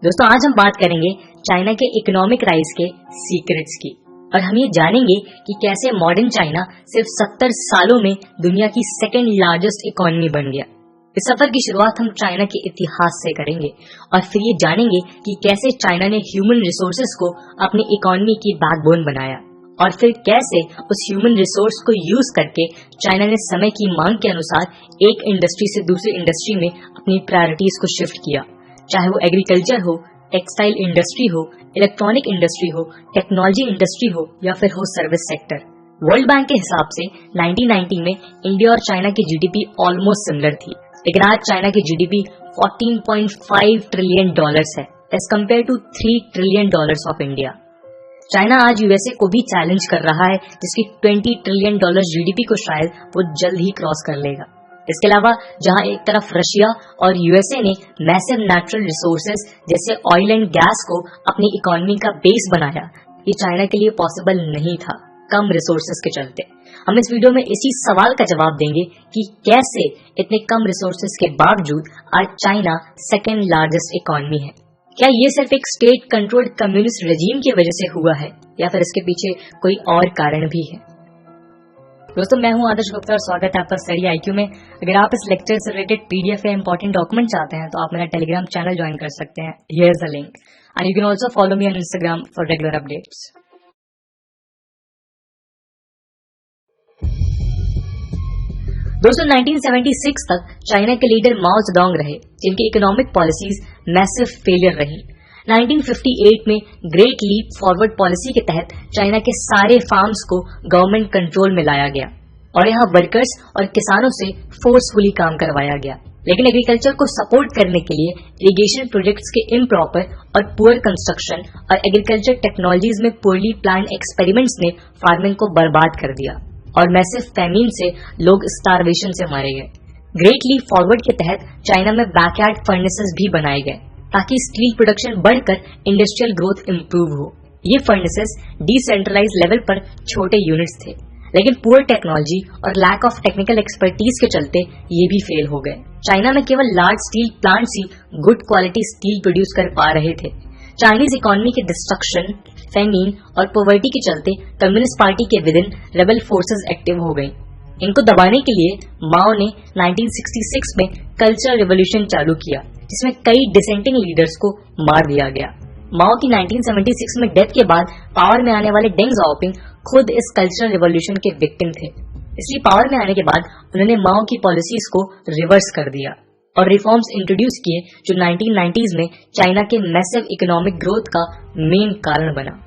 दोस्तों आज हम बात करेंगे चाइना के इकोनॉमिक राइज के सीक्रेट्स की और हम ये जानेंगे कि कैसे मॉडर्न चाइना सिर्फ 70 सालों में दुनिया की सेकेंड लार्जेस्ट इकोनॉमी बन गया। इस सफर की शुरुआत हम चाइना के इतिहास से करेंगे और फिर ये जानेंगे कि कैसे चाइना ने ह्यूमन रिसोर्सेज को अपनी इकोनॉमी की बैकबोन बनाया और फिर कैसे उस ह्यूमन रिसोर्स को यूज करके चाइना ने समय की मांग के अनुसार एक इंडस्ट्री से दूसरी इंडस्ट्री में अपनी प्रायोरिटीज को शिफ्ट किया, चाहे वो एग्रीकल्चर हो, टेक्सटाइल इंडस्ट्री हो, इलेक्ट्रॉनिक इंडस्ट्री हो, टेक्नोलॉजी इंडस्ट्री हो या फिर हो सर्विस सेक्टर। वर्ल्ड बैंक के हिसाब से 1990 में इंडिया और चाइना की जीडीपी ऑलमोस्ट सिमिलर थी, लेकिन आज चाइना की जीडीपी $14.5 ट्रिलियन है as compare to $3 trillion of India. China आज यूएसए को भी चैलेंज कर रहा है, जिसकी $20 ट्रिलियन जीडीपी को शायद वो जल्द ही क्रॉस कर लेगा। इसके अलावा जहां एक तरफ रशिया और यूएसए ने मैसिव नेचुरल रिसोर्सेज जैसे ऑयल एंड गैस को अपनी इकोनॉमी का बेस बनाया, ये चाइना के लिए पॉसिबल नहीं था कम रिसोर्सेज के चलते। हम इस वीडियो में इसी सवाल का जवाब देंगे कि कैसे इतने कम रिसोर्सेज के बावजूद आज चाइना सेकेंड लार्जेस्ट इकोनॉमी है। क्या ये सिर्फ एक स्टेट कंट्रोल्ड कम्युनिस्ट रेजिम की वजह से हुआ है या फिर इसके पीछे कोई और कारण भी है? दोस्तों मैं हूं आदर्श गुप्ता और स्वागत है आपका स्टडी आईक्यू में। अगर आप इस लेक्चर से रिलेटेड पीडीएफ या इंपॉर्टेंट डॉक्यूमेंट चाहते हैं तो आप मेरा टेलीग्राम चैनल ज्वाइन कर सकते हैं। Here is the link and you can also follow me on Instagram for regular updates. दोस्तों 1976 तक चाइना के लीडर माओ जेडोंग रहे, जिनकी इकोनॉमिक पॉलिसीज मैसिव फेलियर रही। 1958 में ग्रेट लीप फॉरवर्ड पॉलिसी के तहत चाइना के सारे फार्म्स को गवर्नमेंट कंट्रोल में लाया गया और यहाँ वर्कर्स और किसानों से फोर्सफुली काम करवाया गया। लेकिन एग्रीकल्चर को सपोर्ट करने के लिए इरिगेशन प्रोजेक्ट्स के इम्प्रॉपर और पुअर कंस्ट्रक्शन और एग्रीकल्चर टेक्नोलॉजीज में पुअरली प्लान्ड एक्सपेरिमेंट्स ने फार्मिंग को बर्बाद कर दिया और मैसिव फैमिन से लोग स्टारवेशन से मारे गए। ग्रेट लीप फॉरवर्ड के तहत चाइना में बैकयार्ड फर्नेसेस भी बनाए गए ताकि स्टील प्रोडक्शन बढ़कर इंडस्ट्रियल ग्रोथ इंप्रूव हो। ये फर्नेसेस डिसेंट्रलाइज लेवल पर छोटे यूनिट्स थे, लेकिन पुअर टेक्नोलॉजी और लैक ऑफ टेक्निकल एक्सपर्टीज के चलते ये भी फेल हो गए। चाइना में केवल लार्ज स्टील प्लांट्स ही गुड क्वालिटी स्टील प्रोड्यूस कर पा रहे थे। चाइनीज इकोनॉमी के डिस्ट्रक्शन, फेमिन और पॉवर्टी के चलते कम्युनिस्ट पार्टी के विदिन रेबल फोर्सेस एक्टिव हो गई। इनको दबाने के लिए माओ ने 1966 में कल्चरल रिवॉल्यूशन चालू किया, जिसमें कई डिसेंटिंग लीडर्स को मार दिया गया। माओ की 1976 में डेथ के बाद पावर में आने वाले डेंग ज़ाओपिंग खुद इस कल्चरल रिवॉल्यूशन के विक्टिम थे। इसलिए पावर में आने के बाद उन्होंने माओ की पॉलिसीज को रिवर्स कर दिया और रिफॉर्म्स इंट्रोड्यूस किए, जो 1990s में चाइना के मैसिव इकोनॉमिक ग्रोथ का मेन कारण बना।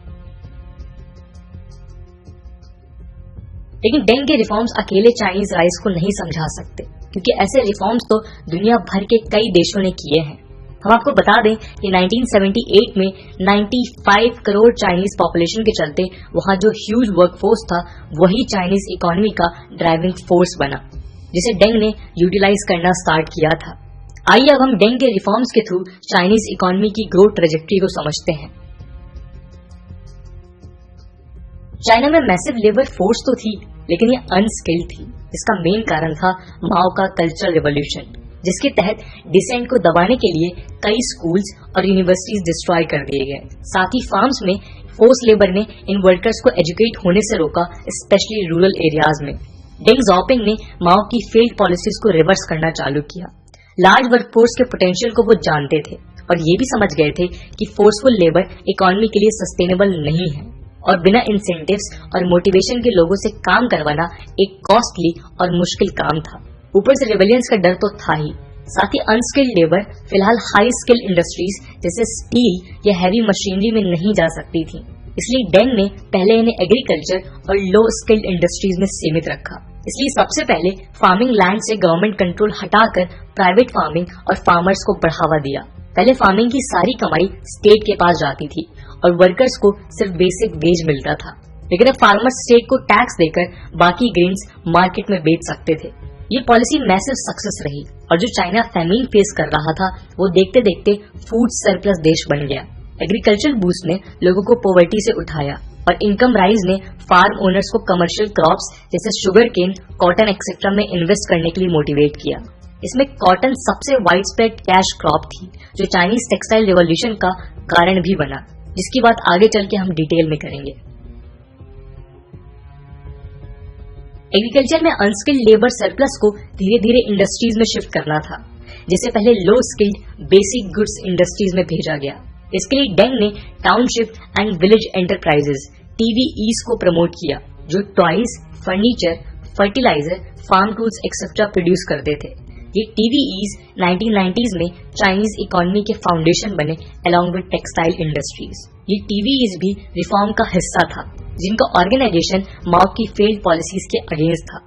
लेकिन डेंग के रिफॉर्म्स अकेले चाइनीज राइज को नहीं समझा सकते, क्योंकि ऐसे रिफॉर्म्स तो दुनिया भर के कई देशों ने किए हैं। हम आपको बता दें कि 1978 में 95 करोड़ चाइनीज पॉपुलेशन के चलते वहां जो ह्यूज वर्कफोर्स था वही चाइनीज इकोनॉमी का ड्राइविंग फोर्स बना, जिसे डेंग ने यूटिलाइज करना स्टार्ट किया था। आइए अब हम डेंग के रिफॉर्म्स के थ्रू चाइनीज इकोनॉमी की ग्रोथ ट्रेजेक्टरी को समझते हैं। चाइना में मैसिव लेबर फोर्स तो थी, लेकिन ये अनस्किल्ड थी। इसका मेन कारण था माओ का कल्चरल रिवॉल्यूशन, जिसके तहत डिसेंट को दबाने के लिए कई स्कूल्स और यूनिवर्सिटीज डिस्ट्रॉय कर दिए गए। साथ ही फार्म्स में फोर्स लेबर ने इन वर्कर्स को एजुकेट होने से रोका, स्पेशली रूरल एरियाज में। डेंग ज़ाओपिंग ने माओ की फेल्ड पॉलिसीज को रिवर्स करना चालू किया। लार्ज वर्कफोर्स के पोटेंशियल को वो जानते थे और ये भी समझ गए थे कि फोर्सफुल लेबर इकोनॉमी के लिए सस्टेनेबल नहीं है और बिना इंसेंटिव्स और मोटिवेशन के लोगों से काम करवाना एक कॉस्टली और मुश्किल काम था। ऊपर से रिवेलियंस का डर तो था ही, साथ ही अनस्किल्ड लेबर फिलहाल हाई स्किल्ड इंडस्ट्रीज जैसे स्टील या हैवी मशीनरी में नहीं जा सकती थी। इसलिए डेंग ने पहले इन्हें एग्रीकल्चर और लो स्किल्ड इंडस्ट्रीज में सीमित रखा। इसलिए सबसे पहले फार्मिंग लैंड से गवर्नमेंट कंट्रोल हटाकर प्राइवेट फार्मिंग और फार्मर्स को बढ़ावा दिया। पहले फार्मिंग की सारी कमाई स्टेट के पास जाती थी और वर्कर्स को सिर्फ बेसिक वेज मिलता था, लेकिन अब फार्मर्स स्टेट को टैक्स देकर बाकी ग्रेन्स मार्केट में बेच सकते थे। ये पॉलिसी मैसिव सक्सेस रही और जो चाइना फैमिन फेस कर रहा था वो देखते देखते फूड सरप्लस देश बन गया। एग्रीकल्चर बूस्ट ने लोगों को पॉवर्टी से उठाया और इनकम राइज ने फार्म ओनर्स को कमर्शियल क्रॉप्स जैसे शुगर केन, कॉटन एक्सेट्रा में इन्वेस्ट करने के लिए मोटिवेट किया। इसमें कॉटन सबसे वाइड स्प्रेड कैश क्रॉप थी, जो चाइनीज टेक्सटाइल रिवॉल्यूशन का कारण भी बना, जिसकी बात आगे चल के हम डिटेल में करेंगे। एग्रीकल्चर में अनस्किल्ड लेबर सरप्लस को धीरे धीरे इंडस्ट्रीज में शिफ्ट करना था, जिसे पहले low skilled basic goods industries में भेजा गया। इसके लिए डेंग ने township and village enterprises TVEs को प्रमोट किया, जो toys, furniture, fertiliser, farm tools etcetera produce करते थे। ये TVEs 1990s में चाइनीज इकोनॉमी के फाउंडेशन बने अलॉन्ग विद टेक्सटाइल इंडस्ट्रीज। ये TVEs भी रिफॉर्म का हिस्सा था, जिनका ऑर्गेनाइजेशन माओ की फेल्ड पॉलिसीज के अगेंस्ट था।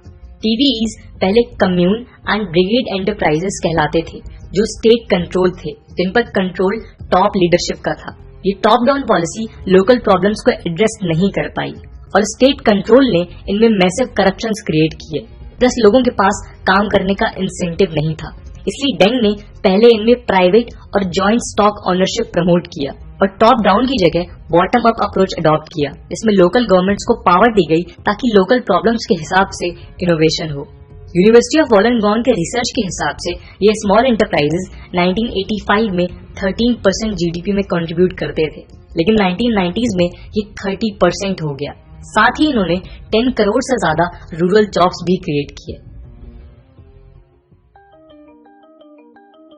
TVEs पहले कम्यून एंड ब्रिगेड एंटरप्राइजेस कहलाते थे, जो स्टेट कंट्रोल थे, जिन पर कंट्रोल टॉप लीडरशिप का था। ये top down policy local problems को एड्रेस नहीं कर पाई और स्टेट कंट्रोल ने इनमें मैसिव करप्शंस क्रिएट किए, प्लस लोगों के पास काम करने का इंसेंटिव नहीं था। इसलिए डेंग ने पहले इनमें प्राइवेट और जॉइंट स्टॉक ओनरशिप प्रमोट किया और टॉप डाउन की जगह बॉटम अप अप्रोच अडॉप्ट किया। इसमें लोकल गवर्नमेंट्स को पावर दी गई ताकि लोकल प्रॉब्लम्स के हिसाब से इनोवेशन हो। यूनिवर्सिटी ऑफ वोलोंगोंग के रिसर्च के हिसाब से ये स्मॉल एंटरप्राइजेस 1985 में 13% GDP में कंट्रीब्यूट करते थे, लेकिन 1990s में ये 30% हो गया। साथ ही इन्होंने 10 करोड़ से ज्यादा रूरल जॉब्स भी क्रिएट किए।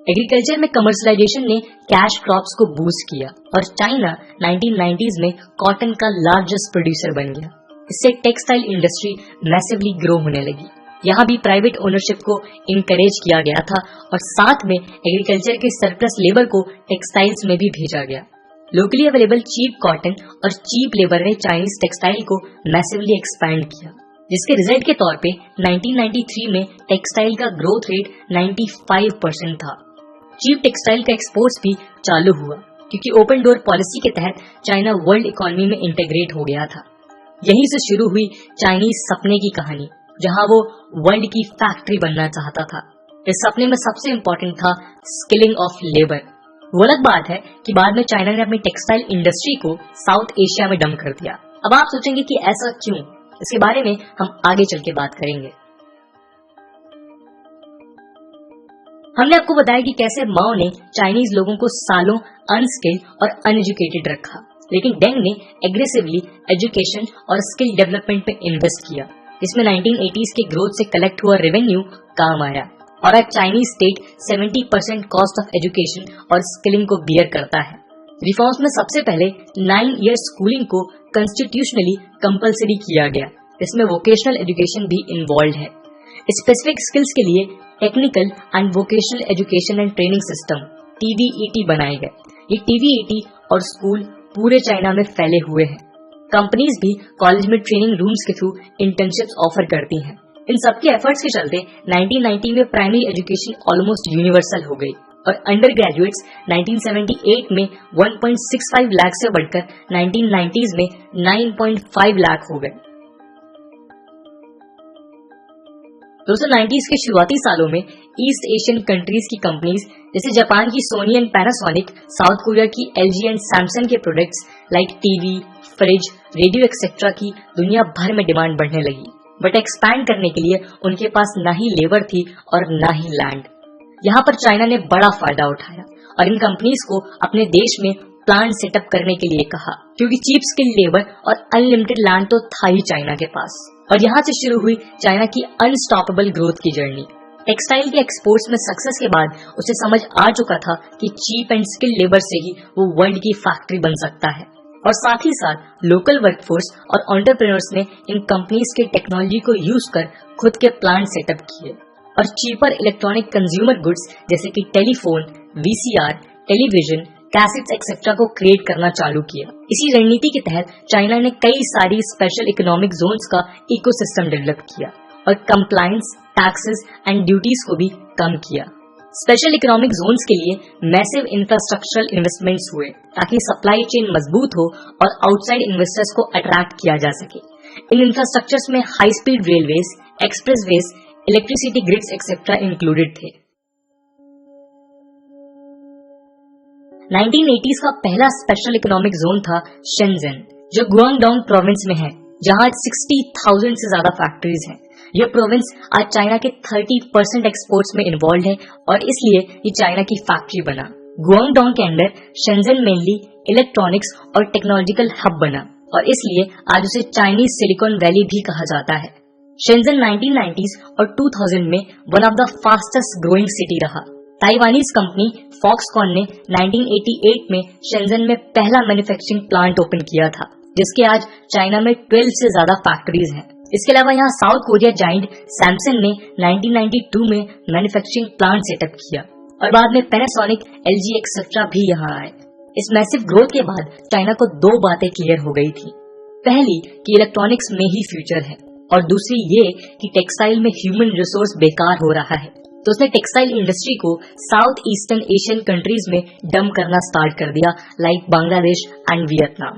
एग्रीकल्चर में कमर्शियलाइजेशन ने कैश क्रॉप्स को बूस्ट किया और चाइना 1990s में कॉटन का लार्जेस्ट प्रोड्यूसर बन गया। इससे टेक्सटाइल इंडस्ट्री मैसिवली ग्रो होने लगी। यहाँ भी प्राइवेट ओनरशिप को इनकरेज किया गया था और साथ में एग्रीकल्चर के सरप्लस लेबर को टेक्सटाइल्स में भी भेजा गया। लोकली अवेलेबल चीप कॉटन और चीप लेबर ने चाइनीज टेक्सटाइल को मैसिवली एक्सपैंड किया, जिसके रिजल्ट के तौर पे 1993 में टेक्सटाइल का ग्रोथ रेट 95% था। चीप टेक्सटाइल का एक्सपोर्ट्स भी चालू हुआ, क्योंकि ओपन डोर पॉलिसी के तहत चाइना वर्ल्ड इकोनॉमी में इंटीग्रेट हो गया था। यहीं से शुरू हुई चाइनीज सपने की कहानी, जहां वो वर्ल्ड की फैक्ट्री बनना चाहता था। इस सपने में सबसे इम्पोर्टेंट था स्किलिंग ऑफ लेबर। वो अलग बात है कि बाद में चाइना ने अपनी टेक्सटाइल इंडस्ट्री को साउथ एशिया में डंप कर दिया। अब आप सोचेंगे कि ऐसा क्यों? इसके बारे में हम आगे चल के बात करेंगे। हमने आपको बताया कि कैसे माओ ने चाइनीज लोगों को सालों अनस्किल्ड और अनएजुकेटेड रखा, लेकिन डेंग ने एग्रेसिवली एजुकेशन और स्किल डेवलपमेंट पे इन्वेस्ट किया, जिसमें 1980s के ग्रोथ से कलेक्ट हुआ रेवेन्यू काम आया और आज Chinese state 70% cost of education और स्किलिंग को बियर करता है। रिफॉर्म्स में सबसे पहले 9 ईयर स्कूलिंग को कॉन्स्टिट्यूशनली कंपलसरी किया गया। इसमें वोकेशनल एजुकेशन भी इन्वॉल्व है। स्पेसिफिक स्किल्स के लिए technical and vocational education and training system TVET बनाए गए। ये TVET और स्कूल पूरे चाइना में फैले हुए हैं। कंपनीज भी कॉलेज में ट्रेनिंग रूम्स के थ्रू इंटर्नशिप्स ऑफर करती हैं। इन सबके एफर्ट्स के चलते 1990 में प्राइमरी एजुकेशन ऑलमोस्ट यूनिवर्सल हो गई और अंडर ग्रेजुएट्स 1978 में 1.65 लाख से बढ़कर 1990s में 9.5 लाख हो गए। दोस्तों 90s के शुरुआती सालों में ईस्ट एशियन कंट्रीज की कंपनीज जैसे जापान की Sony and Panasonic, South Korea की LG एंड सैमसंग के products like TV, fridge, radio etcetera की दुनिया भर में डिमांड बढ़ने लगी। बट एक्सपैंड करने के लिए उनके पास ना ही लेबर थी और ना ही लैंड। यहाँ पर चाइना ने बड़ा फायदा उठाया और इन कंपनीज को अपने देश में प्लांट सेटअप करने के लिए कहा, क्योंकि चीप स्किल लेबर और अनलिमिटेड लैंड तो था ही चाइना के पास। और यहाँ से शुरू हुई चाइना की अनस्टॉपेबल ग्रोथ की जर्नी। टेक्सटाइल के एक्सपोर्ट्स में सक्सेस के बाद उसे समझ आ चुका था कि चीप एंड स्किल लेबर से ही वो वर्ल्ड की फैक्ट्री बन सकता है। और साथ ही साथ लोकल वर्कफोर्स और एंटरप्रेन्योर्स ने इन कंपनीज के टेक्नोलॉजी को यूज कर खुद के प्लांट सेटअप किए और चीपर इलेक्ट्रॉनिक कंज्यूमर गुड्स जैसे कि telephone, VCR, television, cassettes etcetera को क्रिएट करना चालू किया। इसी रणनीति के तहत चाइना ने कई सारी स्पेशल इकोनॉमिक जोन्स का इकोसिस्टम डेवलप किया और कंप्लायंस, टैक्सेस एंड ड्यूटीज को भी कम किया। स्पेशल इकोनॉमिक जोन्स के लिए मैसिव इंफ्रास्ट्रक्चरल इन्वेस्टमेंट्स हुए ताकि सप्लाई चेन मजबूत हो और आउटसाइड इन्वेस्टर्स को अट्रैक्ट किया जा सके। इन इंफ्रास्ट्रक्चर्स में high speed railways, expressways, electricity grids etcetera included थे। 1980s का पहला स्पेशल इकोनॉमिक जोन था शेनज़ेन, जो गुआंगडोंग प्रोविंस में है, जहां 60,000 से ज्यादा फैक्ट्रीज हैं। यह प्रोविंस आज चाइना के 30% एक्सपोर्ट्स में इन्वॉल्व है और इसलिए ये चाइना की फैक्ट्री बना। गुआंगडोंग के अंदर शेंजन मेनली इलेक्ट्रॉनिक्स और टेक्नोलॉजिकल हब बना और इसलिए आज उसे चाइनीज सिलिकॉन वैली भी कहा जाता है। शेंजन 1990s और 2000 में one of the fastest growing city रहा। ताइवानीज कंपनी फॉक्सकॉन ने 1988 में शेंजन में पहला मैन्युफैक्चरिंग प्लांट ओपन किया था, जिसके आज चाइना में 12 से ज्यादा फैक्ट्रीज हैं। इसके अलावा यहाँ साउथ कोरिया जाइंट सैमसंग ने 1992 में मैन्युफैक्चरिंग प्लांट सेटअप किया और बाद में पैनासोनिक, एलजी एक्सेट्रा भी यहाँ आए। इस मैसिव ग्रोथ के बाद चाइना को दो बातें क्लियर हो गई थी। पहली कि इलेक्ट्रॉनिक्स में ही फ्यूचर है और दूसरी ये कि टेक्सटाइल में ह्यूमन रिसोर्स बेकार हो रहा है, तो उसने टेक्सटाइल इंडस्ट्री को साउथ ईस्टर्न एशियन कंट्रीज में डंप करना स्टार्ट कर दिया, like Bangladesh and Vietnam.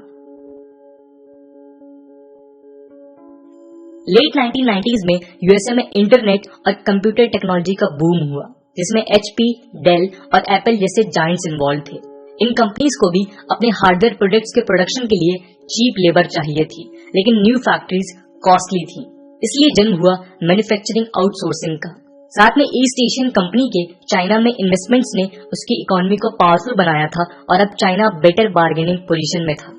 Late 1990s में यूएसए में इंटरनेट और कंप्यूटर टेक्नोलॉजी का बूम हुआ, जिसमें HP, डेल और एप्पल जैसे जायंट्स इन्वॉल्व थे। इन कंपनीज को भी अपने हार्डवेयर प्रोडक्ट्स के प्रोडक्शन के लिए चीप लेबर चाहिए थी, लेकिन न्यू फैक्ट्रीज कॉस्टली थी, इसलिए जन्म हुआ मैन्युफैक्चरिंग आउटसोर्सिंग का। साथ में ईस्ट एशियन कंपनी के चाइना में इन्वेस्टमेंट्स ने उसकी इकोनॉमी को पावरफुल बनाया था और अब चाइना बेटर बार्गेनिंग पोजीशन में था।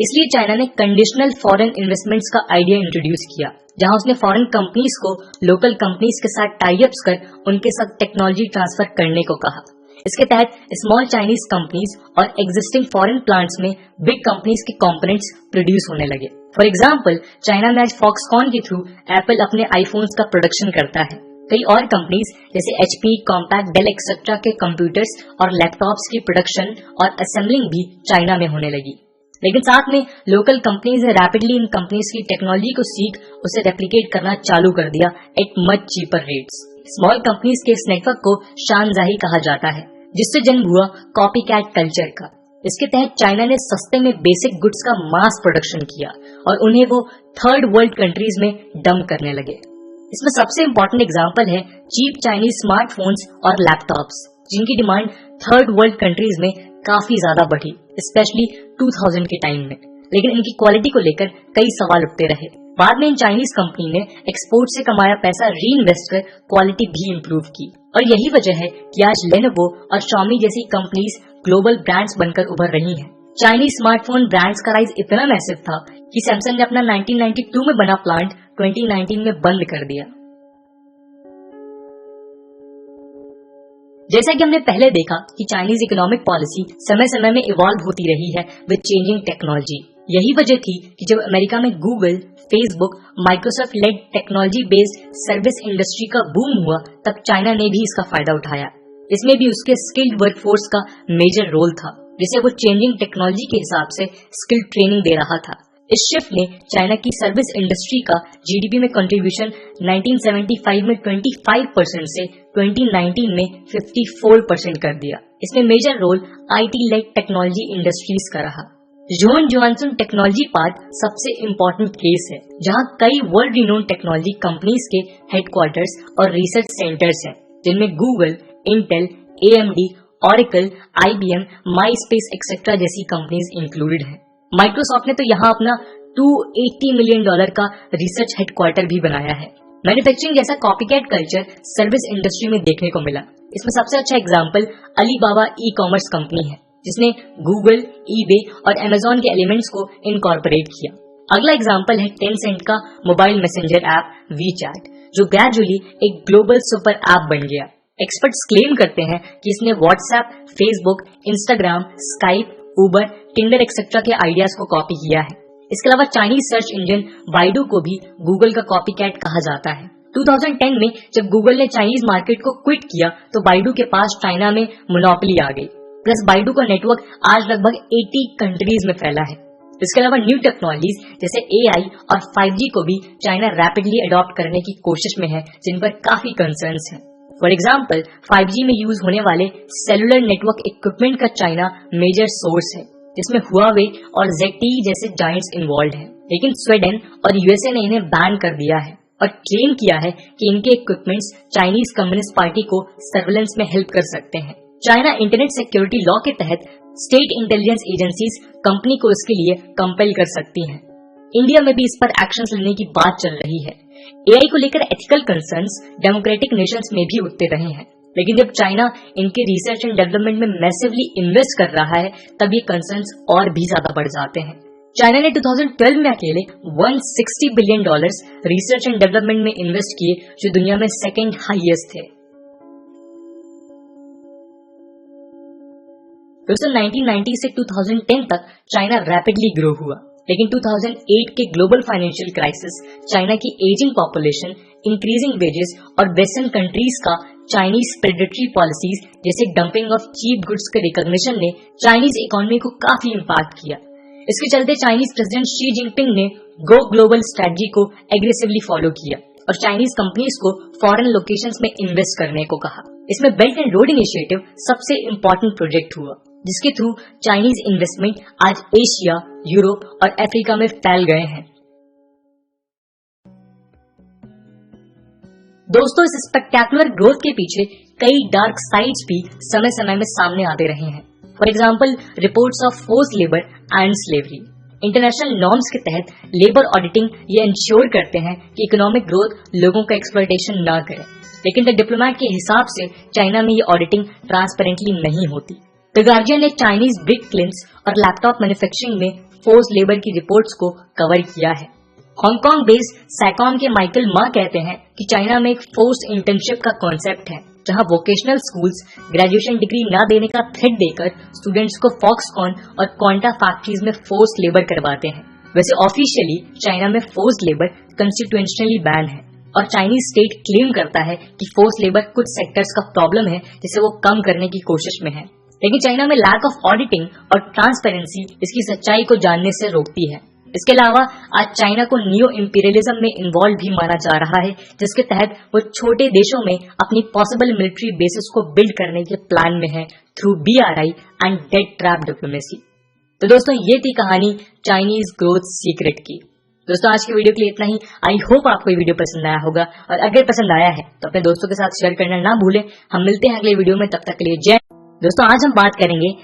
इसलिए चाइना ने कंडीशनल फॉरेन इन्वेस्टमेंट्स का आइडिया इंट्रोड्यूस किया, जहां उसने फॉरेन कंपनीज को लोकल कंपनीज के साथ टाई अप्स कर उनके साथ टेक्नोलॉजी ट्रांसफर करने को कहा। इसके तहत स्मॉल चाइनीज कंपनीज और एग्जिस्टिंग फॉरेन प्लांट्स में बिग कंपनीज के कंपोनेंट्स प्रोड्यूस होने लगे। फॉर एग्जांपल, चाइना में आज फॉक्सकॉन के थ्रू एप्पल अपने आईफोन्स का प्रोडक्शन करता है। कई और कंपनीज जैसे HP, कॉम्पैक्ट, डेल एक्सेट्रा के कंप्यूटर्स और लैपटॉप्स की प्रोडक्शन और असेंबलिंग भी चाइना में होने लगी। लेकिन साथ में लोकल कंपनीज ने रैपिडली इन कंपनीज की टेक्नोलॉजी को सीख उसे रेप्लिकेट करना चालू कर दिया eight much cheaper rates. Small companies के इस नेटवर्क को शानजाही कहा जाता है, जिससे जन्म हुआ कॉपीकैट कल्चर का। इसके तहत चाइना ने सस्ते में बेसिक गुड्स का मास प्रोडक्शन किया और उन्हें वो थर्ड वर्ल्ड कंट्रीज में डंप करने लगे। इसमें सबसे इम्पोर्टेंट एग्जांपल है चीप चाइनीज स्मार्टफोन्स और लैपटॉप्स, जिनकी डिमांड थर्ड वर्ल्ड कंट्रीज में काफी ज्यादा बढ़ी, स्पेशली 2000 के टाइम में। लेकिन इनकी क्वालिटी को लेकर कई सवाल उठते रहे। बाद में इन चाइनीज कंपनी ने एक्सपोर्ट से कमाया पैसा री इन्वेस्ट कर क्वालिटी भी इम्प्रूव की और यही वजह है कि आज लेनोवो और Xiaomi जैसी कंपनीज ग्लोबल ब्रांड्स बनकर उभर रही हैं। चाइनीज स्मार्टफोन ब्रांड्स का राइज इतना मैसिव था कि सैमसंग ने अपना 1992 में बना प्लांट 2019 में बंद कर दिया। जैसा कि हमने पहले देखा कि चाइनीज इकोनॉमिक पॉलिसी समय समय में इवॉल्व होती रही है विद चेंजिंग टेक्नोलॉजी। यही वजह थी कि जब अमेरिका में Google, Facebook, Microsoft led technology based service industry का बूम हुआ, तब चाइना ने भी इसका फायदा उठाया। इसमें भी उसके स्किल्ड वर्कफोर्स का मेजर रोल था, जिसे वो चेंजिंग टेक्नोलॉजी के हिसाब से स्किल ट्रेनिंग दे रहा था। इस शिफ्ट ने चाइना की सर्विस इंडस्ट्री का जीडीपी में कंट्रीब्यूशन 1975 में 25% से 2019 में 54% कर दिया। इसमें major role IT led technology industries का रहा। जोहानसन टेक्नोलॉजी पार्क सबसे इम्पोर्टेंट केस है, जहां कई वर्ल्ड रिनोन टेक्नोलॉजी कंपनीज के हेडक्वार्टर्स और रिसर्च सेंटर्स हैं, जिनमें Google, Intel, AMD, Oracle, IBM, MySpace etcetera जैसी कंपनीज इंक्लूडेड हैं। माइक्रोसॉफ्ट ने तो यहाँ अपना $280 मिलियन का रिसर्च हेडक्वार्टर भी बनाया है। मैन्युफैक्चरिंग जैसा कॉपीकैट कल्चर सर्विस इंडस्ट्री में देखने को मिला। इसमें सबसे अच्छा एग्जांपल अलीबाबा ई-कॉमर्स कंपनी है, जिसने गूगल, eBay और Amazon के एलिमेंट्स को इनकॉर्पोरेट किया। अगला एग्जांपल है टेंसेंट का मोबाइल मैसेंजर ऐप WeChat, जो ग्रेजुअली एक ग्लोबल सुपर ऐप बन गया। एक्सपर्ट्स क्लेम करते हैं कि इसने व्हाट्सएप, फेसबुक, इंस्टाग्राम, स्काइप, उबर, टिंडर एक्सेट्रा के आइडियाज को कॉपी किया है। इसके अलावा चाइनीज सर्च इंजन बाइडू को भी गूगल का कॉपीकैट कहा जाता है। 2010 में जब गूगल ने चाइनीज मार्केट को क्विट किया, तो बाइडू के पास चाइना में मोनोपोली आ गई। प्लस बाइडू का नेटवर्क आज लगभग 80 कंट्रीज में फैला है। इसके अलावा न्यू टेक्नोलॉजीज जैसे AI और 5G को भी चाइना रैपिडली अडॉप्ट करने की कोशिश में है, जिन पर काफी कंसर्न्स हैं। फॉर एग्जाम्पल, 5G में यूज होने वाले सेलुलर नेटवर्क इक्विपमेंट का चाइना मेजर सोर्स है, जिसमें हुआवे और ZTE जैसे जायंट्स इन्वॉल्व हैं। लेकिन स्वीडन और USA ने इन्हें बैन कर दिया है और क्लेम किया है कि इनके इक्विपमेंट्स चाइनीज कम्युनिस्ट पार्टी को सर्वेलेंस में हेल्प कर सकते हैं। चाइना इंटरनेट सिक्योरिटी लॉ के तहत स्टेट इंटेलिजेंस एजेंसीज कंपनी को इसके लिए कंपेल कर सकती हैं। इंडिया में भी इस पर एक्शन लेने की बात चल रही है। एआई को लेकर एथिकल कंसर्न्स डेमोक्रेटिक नेशंस में भी उठते रहे हैं, लेकिन जब चाइना इनके रिसर्च एंड डेवलपमेंट में मैसिवली इन्वेस्ट कर रहा है तब ये कंसर्न्स और भी ज्यादा बढ़ जाते हैं। चाइना ने 2012 में अकेले $160 बिलियन रिसर्च एंड डेवलपमेंट में इन्वेस्ट किए, जो दुनिया में सेकेंड हाईएस्ट थे। दोस्तों 1990 से 2010 तक चाइना रैपिडली ग्रो हुआ, लेकिन 2008 के ग्लोबल फाइनेंशियल क्राइसिस, चाइना की एजिंग पॉपुलेशन, इंक्रीजिंग वेजेस और वेस्टर्न कंट्रीज का चाइनीज प्रेडेटरी पॉलिसीज जैसे डंपिंग ऑफ चीप गुड्स के रिकॉग्निशन ने चाइनीज इकोनॉमी को काफी इम्पैक्ट किया। इसके चलते चाइनीज प्रेसिडेंट शी जिनपिंग ने गो ग्लोबल स्ट्रेटजी को एग्रेसिवली फॉलो किया और चाइनीज कंपनीज को फॉरेन लोकेशंस में इन्वेस्ट करने को कहा। इसमें बेल्ट एंड रोड इनिशिएटिव सबसे इम्पोर्टेंट प्रोजेक्ट हुआ, जिसके थ्रू चाइनीज इन्वेस्टमेंट आज एशिया, यूरोप और अफ्रीका में फैल गए हैं। दोस्तों इस स्पेक्टेकुलर ग्रोथ के पीछे कई डार्क साइड्स भी समय समय में सामने आते रहे हैं। For example reports of forced labour and slavery. International norms के तहत लेबर ऑडिटिंग ये इंश्योर करते हैं कि इकोनॉमिक ग्रोथ लोगों का एक्सप्लॉयटेशन ना करे, लेकिन द डिप्लोमैट के हिसाब से चाइना में ये ऑडिटिंग ट्रांसपेरेंटली नहीं होती। द गार्जियन ने चाइनीज ब्रिक क्लिंस और लैपटॉप मैन्युफैक्चरिंग में फोर्स्ड लेबर की रिपोर्ट्स को कवर किया है। हांगकांग बेस्ड सैकॉम के माइकल मा कहते हैं कि चाइना में एक फोर्स्ड इंटर्नशिप का कॉन्सेप्ट है, जहां वोकेशनल स्कूल्स ग्रेजुएशन डिग्री न देने का थ्रेट देकर स्टूडेंट्स को फॉक्सकॉन और क्वांटा फैक्ट्रीज में फोर्स्ड लेबर करवाते हैं। वैसे ऑफिशियली चाइना में फोर्स्ड लेबर कॉन्स्टिट्यूशनली बैन है और चाइनीज स्टेट क्लेम करता है कि फोर्स्ड लेबर कुछ सेक्टर्स का प्रॉब्लम है जिसे वो कम करने की कोशिश में है, लेकिन चाइना में लैक ऑफ ऑडिटिंग और ट्रांसपेरेंसी इसकी सच्चाई को जानने से रोकती है। इसके अलावा आज चाइना को नियो इंपीरियलिज्म में इन्वॉल्व भी माना जा रहा है, जिसके तहत वो छोटे देशों में अपनी पॉसिबल मिलिट्री बेसिस को बिल्ड करने के प्लान में है through BRI and debt trap diplomacy. तो दोस्तों ये थी कहानी चाइनीज ग्रोथ सीक्रेट की। दोस्तों आज की वीडियो के लिए इतना ही। आई होप आपको ये वीडियो पसंद आया होगा, और अगर पसंद आया है तो अपने दोस्तों के साथ शेयर करना ना भूलें। हम मिलते हैं अगले वीडियो में, तब तक के लिए जय। दोस्तों आज हम बात करेंगे